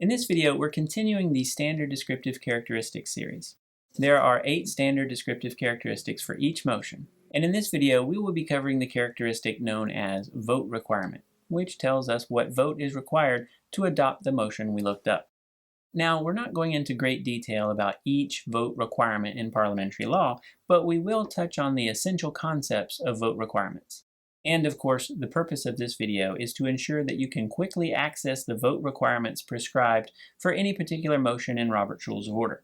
In this video, we're continuing the standard descriptive characteristics series. There are 8 standard descriptive characteristics for each motion, and in this video we will be covering the characteristic known as vote requirement, which tells us what vote is required to adopt the motion we looked up. Now, we're not going into great detail about each vote requirement in parliamentary law, but we will touch on the essential concepts of vote requirements. And of course, the purpose of this video is to ensure that you can quickly access the vote requirements prescribed for any particular motion in Robert's Rules of Order.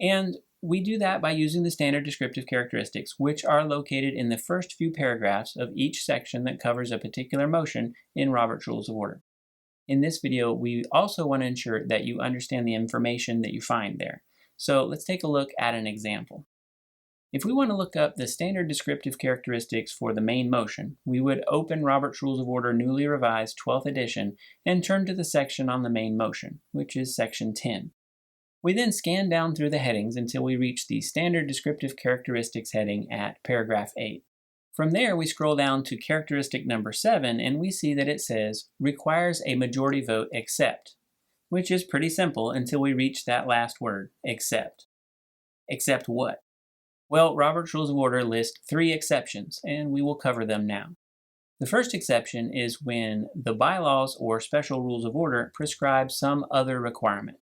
And we do that by using the standard descriptive characteristics, which are located in the first few paragraphs of each section that covers a particular motion in Robert's Rules of Order. In this video, we also want to ensure that you understand the information that you find there. So let's take a look at an example. If we want to look up the standard descriptive characteristics for the main motion, we would open Robert's Rules of Order newly revised 12th edition and turn to the section on the main motion, which is section 10. We then scan down through the headings until we reach the standard descriptive characteristics heading at paragraph 8. From there, we scroll down to characteristic number 7, and we see that it says, requires a majority vote except, which is pretty simple until we reach that last word, except. Except what? Well, Robert's Rules of Order list 3 exceptions, and we will cover them now. The first exception is when the bylaws or special rules of order prescribe some other requirement.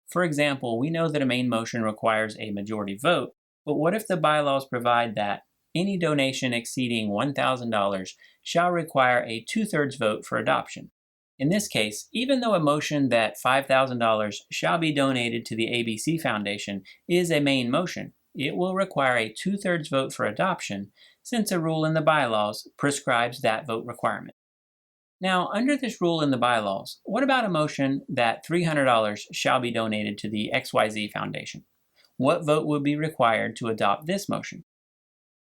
For example, we know that a main motion requires a majority vote, but what if the bylaws provide that any donation exceeding $1,000 shall require a 2/3 vote for adoption? In this case, even though a motion that $5,000 shall be donated to the ABC Foundation is a main motion, it will require a 2/3 vote for adoption, since a rule in the bylaws prescribes that vote requirement. Now, under this rule in the bylaws, what about a motion that $300 shall be donated to the XYZ Foundation? What vote would be required to adopt this motion?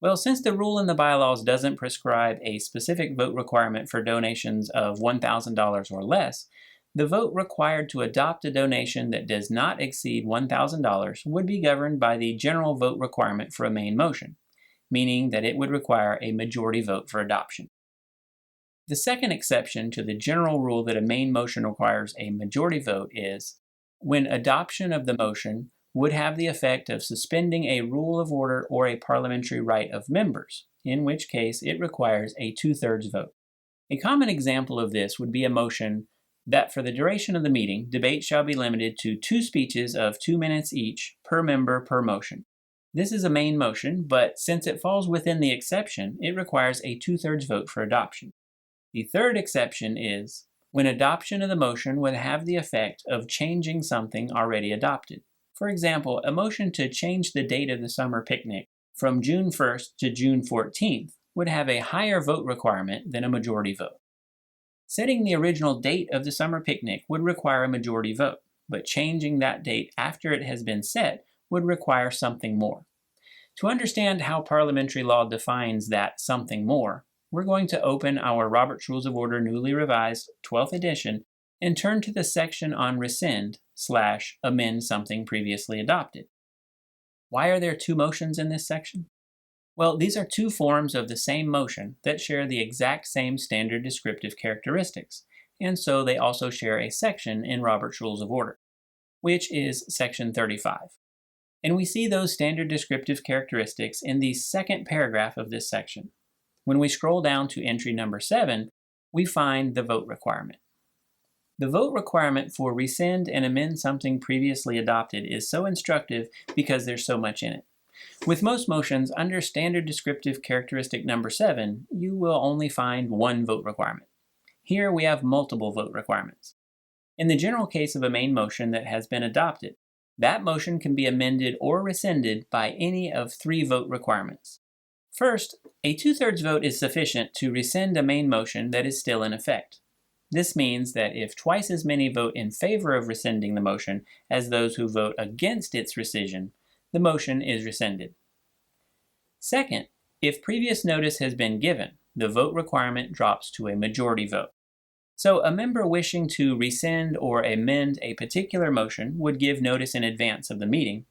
Well, since the rule in the bylaws doesn't prescribe a specific vote requirement for donations of $1,000 or less, the vote required to adopt a donation that does not exceed $1,000 would be governed by the general vote requirement for a main motion, meaning that it would require a majority vote for adoption. The second exception to the general rule that a main motion requires a majority vote is when adoption of the motion would have the effect of suspending a rule of order or a parliamentary right of members, in which case it requires a 2/3 vote. A common example of this would be a motion that for the duration of the meeting, debate shall be limited to 2 speeches of 2 minutes each per member per motion. This is a main motion, but since it falls within the exception, it requires a 2/3 vote for adoption. The third exception is when adoption of the motion would have the effect of changing something already adopted. For example, a motion to change the date of the summer picnic from June 1st to June 14th would have a higher vote requirement than a majority vote. Setting the original date of the summer picnic would require a majority vote, but changing that date after it has been set would require something more. To understand how parliamentary law defines that something more, we're going to open our Robert's Rules of Order newly revised 12th edition and turn to the section on rescind/amend something previously adopted. Why are there 2 motions in this section? Well, these are 2 forms of the same motion that share the exact same standard descriptive characteristics, and so they also share a section in Robert's Rules of Order, which is section 35. And we see those standard descriptive characteristics in the second paragraph of this section. When we scroll down to entry number 7, we find the vote requirement. The vote requirement for rescind and amend something previously adopted is so instructive because there's so much in it. With most motions, under standard descriptive characteristic number 7, you will only find 1 vote requirement. Here we have multiple vote requirements. In the general case of a main motion that has been adopted, that motion can be amended or rescinded by any of 3 vote requirements. First, a 2/3 vote is sufficient to rescind a main motion that is still in effect. This means that if twice as many vote in favor of rescinding the motion as those who vote against its rescission, the motion is rescinded. Second, if previous notice has been given, the vote requirement drops to a majority vote. So a member wishing to rescind or amend a particular motion would give notice in advance of the meeting,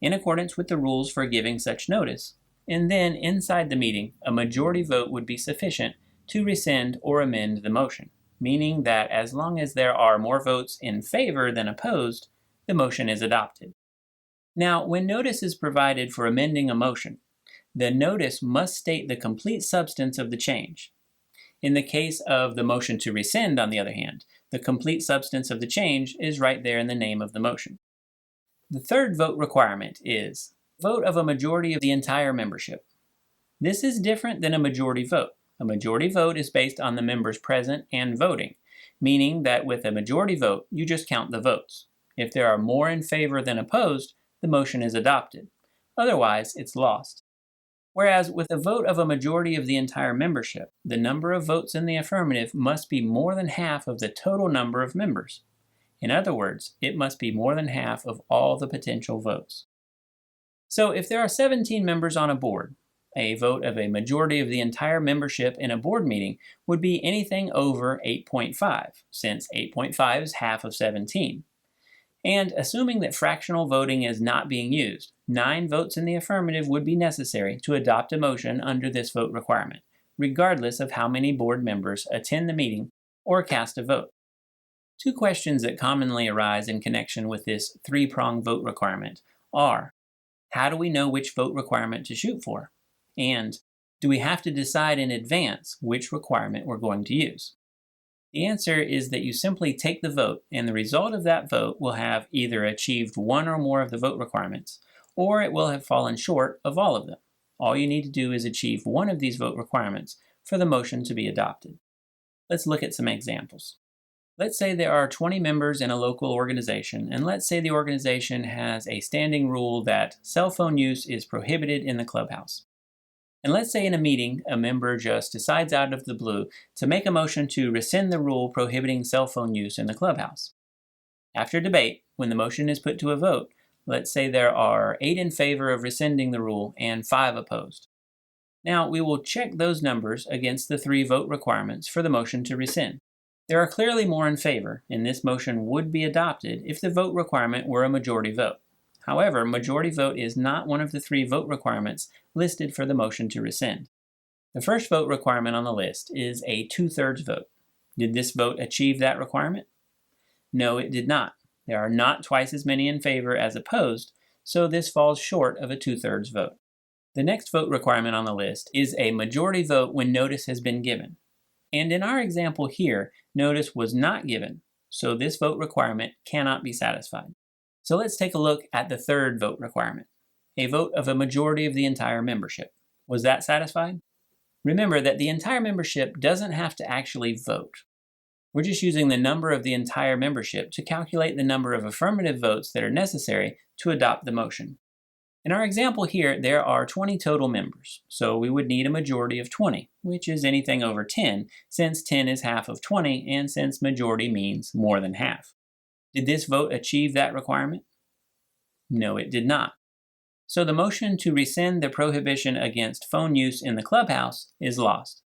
in accordance with the rules for giving such notice, and then inside the meeting, a majority vote would be sufficient to rescind or amend the motion. meaning that as long as there are more votes in favor than opposed, the motion is adopted. Now, when notice is provided for amending a motion, the notice must state the complete substance of the change. In the case of the motion to rescind, on the other hand, the complete substance of the change is right there in the name of the motion. The third vote requirement is vote of a majority of the entire membership. This is different than a majority vote. A majority vote is based on the members present and voting, meaning that with a majority vote, you just count the votes. If there are more in favor than opposed, the motion is adopted. Otherwise, it's lost. Whereas with a vote of a majority of the entire membership, the number of votes in the affirmative must be more than half of the total number of members. In other words, it must be more than half of all the potential votes. So if there are 17 members on a board, a vote of a majority of the entire membership in a board meeting would be anything over 8.5, since 8.5 is half of 17. And assuming that fractional voting is not being used, 9 votes in the affirmative would be necessary to adopt a motion under this vote requirement, regardless of how many board members attend the meeting or cast a vote. 2 questions that commonly arise in connection with this 3-prong vote requirement are, how do we know which vote requirement to shoot for? And do we have to decide in advance which requirement we're going to use? The answer is that you simply take the vote, and the result of that vote will have either achieved one or more of the vote requirements, or it will have fallen short of all of them. All you need to do is achieve one of these vote requirements for the motion to be adopted. Let's look at some examples. Let's say there are 20 members in a local organization, and let's say the organization has a standing rule that cell phone use is prohibited in the clubhouse. And let's say in a meeting, a member just decides out of the blue to make a motion to rescind the rule prohibiting cell phone use in the clubhouse. After debate, when the motion is put to a vote, let's say there are 8 in favor of rescinding the rule and 5 opposed. Now, we will check those numbers against the 3 vote requirements for the motion to rescind. There are clearly more in favor, and this motion would be adopted if the vote requirement were a majority vote. However, majority vote is not one of the 3 vote requirements listed for the motion to rescind. The first vote requirement on the list is a 2/3 vote. Did this vote achieve that requirement? No, it did not. There are not twice as many in favor as opposed, so this falls short of a 2/3 vote. The next vote requirement on the list is a majority vote when notice has been given. And in our example here, notice was not given, so this vote requirement cannot be satisfied. So let's take a look at the third vote requirement, a vote of a majority of the entire membership. Was that satisfied? Remember that the entire membership doesn't have to actually vote. We're just using the number of the entire membership to calculate the number of affirmative votes that are necessary to adopt the motion. In our example here, there are 20 total members, so we would need a majority of 20, which is anything over 10, since 10 is half of 20, and since majority means more than half. Did this vote achieve that requirement? No, it did not. So the motion to rescind the prohibition against phone use in the clubhouse is lost.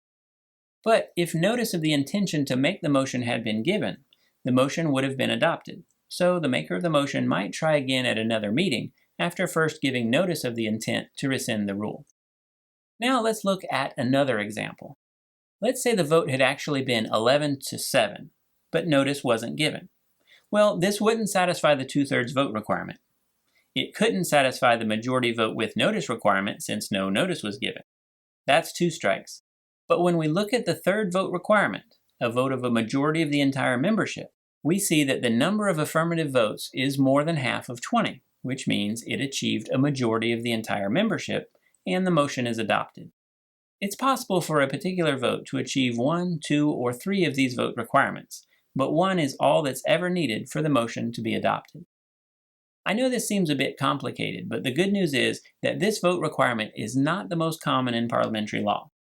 But if notice of the intention to make the motion had been given, the motion would have been adopted. So the maker of the motion might try again at another meeting after first giving notice of the intent to rescind the rule. Now let's look at another example. Let's say the vote had actually been 11-7, but notice wasn't given. Well, this wouldn't satisfy the 2/3 vote requirement. It couldn't satisfy the majority vote with notice requirement since no notice was given. That's 2 strikes. But when we look at the third vote requirement, a vote of a majority of the entire membership, we see that the number of affirmative votes is more than half of 20, which means it achieved a majority of the entire membership, and the motion is adopted. It's possible for a particular vote to achieve 1, 2, or 3 of these vote requirements, but 1 is all that's ever needed for the motion to be adopted. I know this seems a bit complicated, but the good news is that this vote requirement is not the most common in parliamentary law.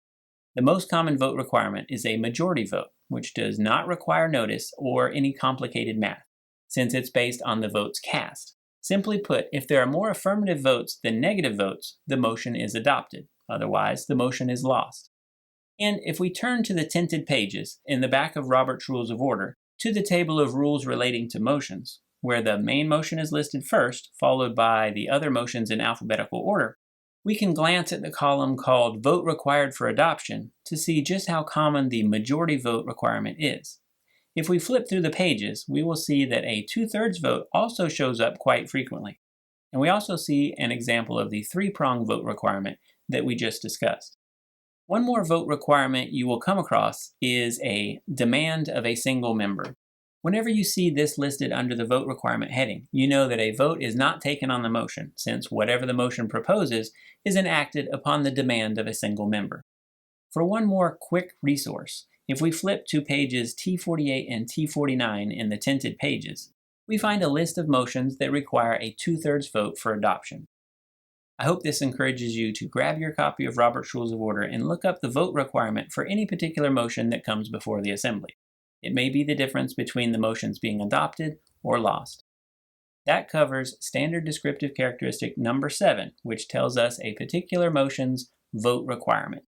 The most common vote requirement is a majority vote, which does not require notice or any complicated math, since it's based on the votes cast. Simply put, if there are more affirmative votes than negative votes, the motion is adopted. Otherwise, the motion is lost. And if we turn to the tinted pages in the back of Robert's Rules of Order to the table of rules relating to motions, where the main motion is listed first, followed by the other motions in alphabetical order, we can glance at the column called Vote Required for Adoption to see just how common the majority vote requirement is. If we flip through the pages, we will see that a 2/3 vote also shows up quite frequently. And we also see an example of the three-prong vote requirement that we just discussed. One more vote requirement you will come across is a demand of a single member. Whenever you see this listed under the vote requirement heading, you know that a vote is not taken on the motion, since whatever the motion proposes is enacted upon the demand of a single member. For one more quick resource, if we flip to pages T48 and T49 in the tinted pages, we find a list of motions that require a 2/3 vote for adoption. I hope this encourages you to grab your copy of Robert's Rules of Order and look up the vote requirement for any particular motion that comes before the Assembly. It may be the difference between the motions being adopted or lost. That covers standard descriptive characteristic number 7, which tells us a particular motion's vote requirement.